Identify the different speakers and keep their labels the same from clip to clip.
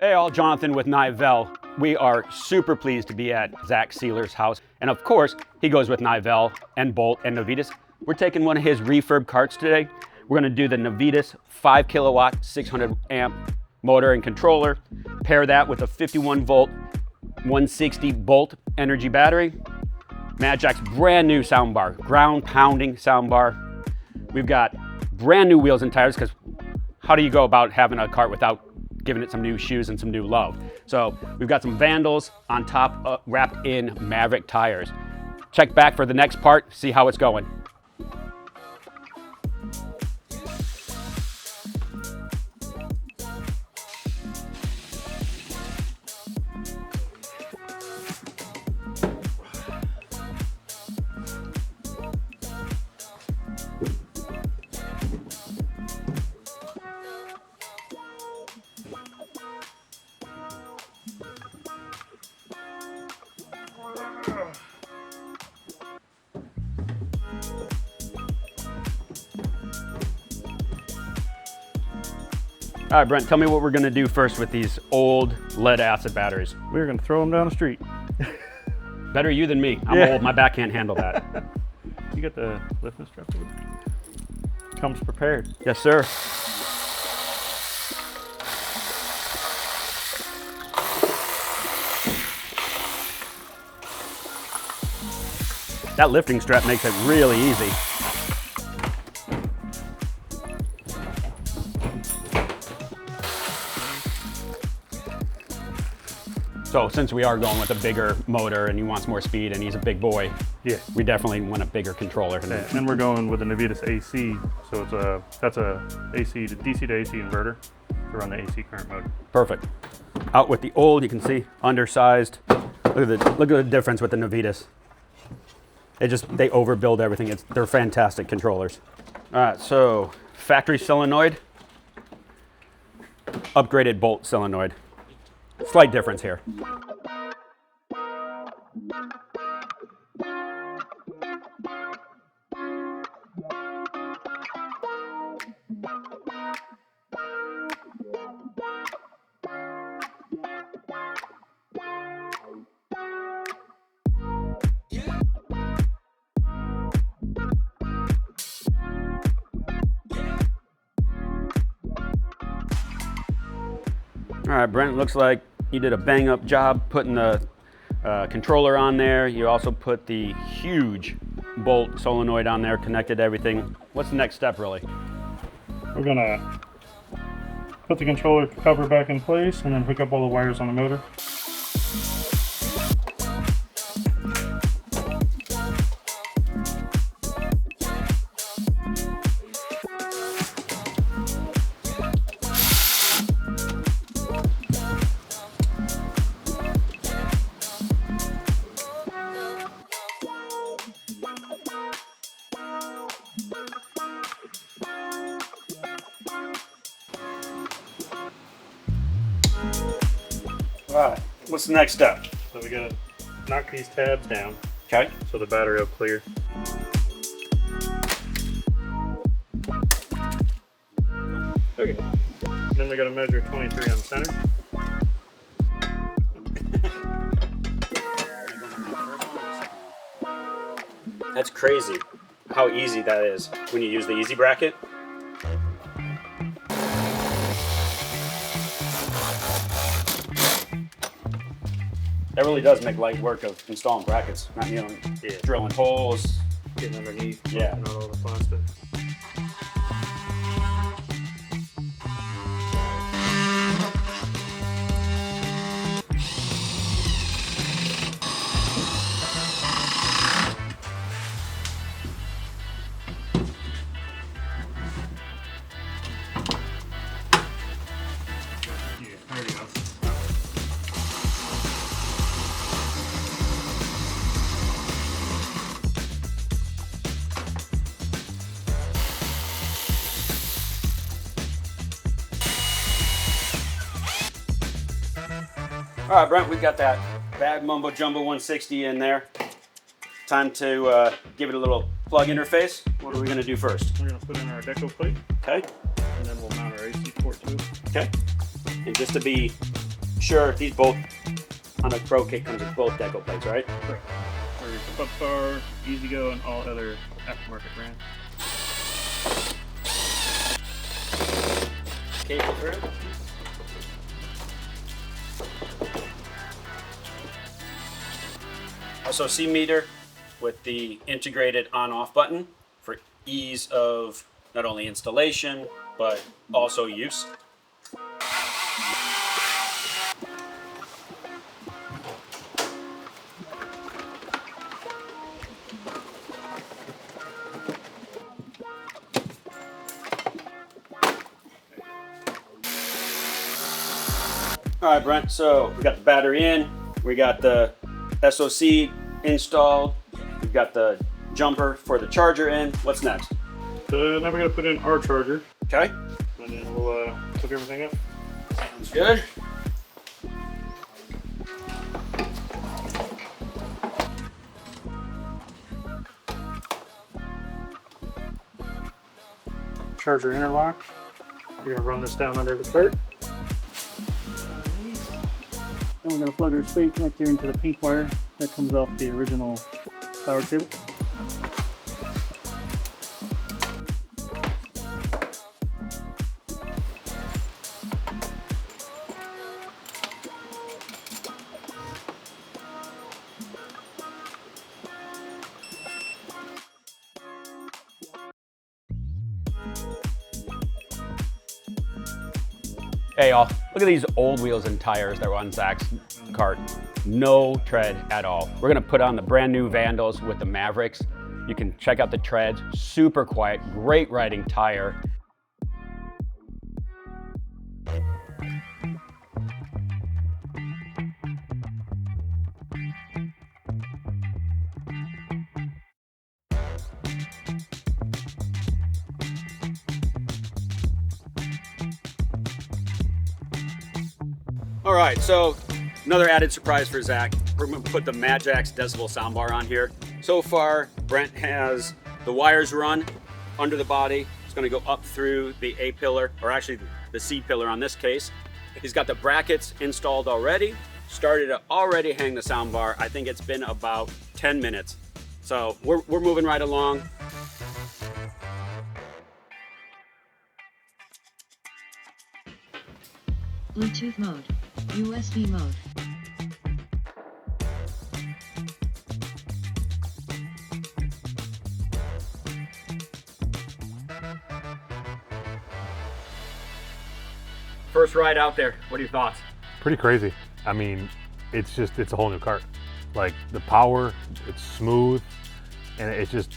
Speaker 1: Hey all, Jonathan with Nivel. We are super pleased to be at Zach Sieler's house. And of course, he goes with Nivel and Bolt and Navitas. We're taking one of his refurb carts today. We're gonna do the Navitas 5 kilowatt, 600 amp motor and controller. Pair that with a 51 volt, 160 Bolt energy battery. MadJax brand new soundbar, ground pounding soundbar. We've got brand new wheels and tires, because how do you go about having a cart without giving it some new shoes and some new love? So we've got some Vandals on top, wrapped in Maverick tires. Check back for the next part, see how it's going. All right, Brent, tell me what we're gonna do first with these old lead acid batteries.
Speaker 2: We're gonna throw them down the street.
Speaker 1: Better you than me. I'm old, my back can't handle that.
Speaker 2: You got the lifting strap? Comes prepared.
Speaker 1: Yes, sir. That lifting strap makes it really easy. So since we are going with a bigger motor and he wants more speed and he's a big boy,
Speaker 2: Yeah.
Speaker 1: we definitely want a bigger controller.
Speaker 2: Yeah. And we're going with the Navitas AC, so that's a AC to DC to AC inverter to run the AC current motor.
Speaker 1: Perfect. Out with the old, you can see, undersized. Look at the difference with the Navitas. They overbuild everything. They're fantastic controllers. All right, so factory solenoid, upgraded Bolt solenoid. Slight difference here. All right, Brent, looks like you did a bang up job putting the controller on there. You also put the huge Bolt solenoid on there, connected everything. What's the next step, really?
Speaker 2: We're gonna put the controller cover back in place and then hook up all the wires on the motor.
Speaker 1: All right, what's the next step?
Speaker 2: So we gotta knock these tabs down.
Speaker 1: Okay.
Speaker 2: So the battery will clear. Okay. Then we gotta measure 23 on the center.
Speaker 1: That's crazy how easy that is when you use the easy bracket. That really does make light work of installing brackets, not drilling holes.
Speaker 2: Getting underneath,
Speaker 1: Yeah.
Speaker 2: not all the plastic. Yeah, there you go.
Speaker 1: All right, Brent, we've got that bad Mumbo Jumbo 160 in there. Time to give it a little plug interface. What are we gonna do first?
Speaker 2: We're gonna put in our deco plate,
Speaker 1: Okay,
Speaker 2: and then we'll mount our AC port to it.
Speaker 1: okay. And just to be sure these both on the Pro kit comes with both deco plates, right?
Speaker 2: Correct. For Bump Bar, Easy Go, and all other aftermarket brands.
Speaker 1: Cable through. SOC meter with the integrated on-off button for ease of not only installation, but also use. All right, Brent, so we got the battery in, we got the SOC installed, we've got the jumper for the charger in. What's next?
Speaker 2: So now we're gonna put in our charger,
Speaker 1: Okay,
Speaker 2: and then we'll hook everything up.
Speaker 1: sounds good.
Speaker 2: Charger interlock. We're gonna run this down under the cart. Then we're gonna plug our spade connector into the pink wire that comes off the original power cable.
Speaker 1: Hey y'all, look at these old wheels and tires that were on Zach's cart. No tread at all. We're gonna put on the brand new Vandals with the Mavericks. You can check out the treads, super quiet, great riding tire. All right, so another added surprise for Zach. We're gonna put the MadJax Decibel soundbar on here. So far, Brent has the wires run under the body. It's gonna go up through the A pillar, or actually the C pillar on this case. He's got the brackets installed already. Started to already hang the soundbar. I think it's been about 10 minutes. So we're moving right along.
Speaker 3: Bluetooth mode. USB mode.
Speaker 1: First ride out there, what are your thoughts?
Speaker 4: Pretty crazy. I mean, it's a whole new cart. Like the power, it's smooth, and it just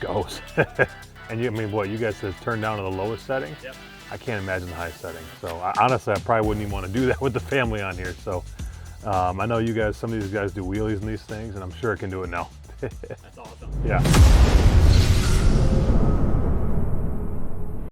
Speaker 4: goes. And I mean, what you guys said, turn down to the lowest setting.
Speaker 1: Yep.
Speaker 4: I can't imagine the highest setting. So honestly, I probably wouldn't even want to do that with the family on here. So I know you guys, some of these guys do wheelies in these things, and I'm sure it can do it now.
Speaker 1: That's awesome.
Speaker 4: Yeah.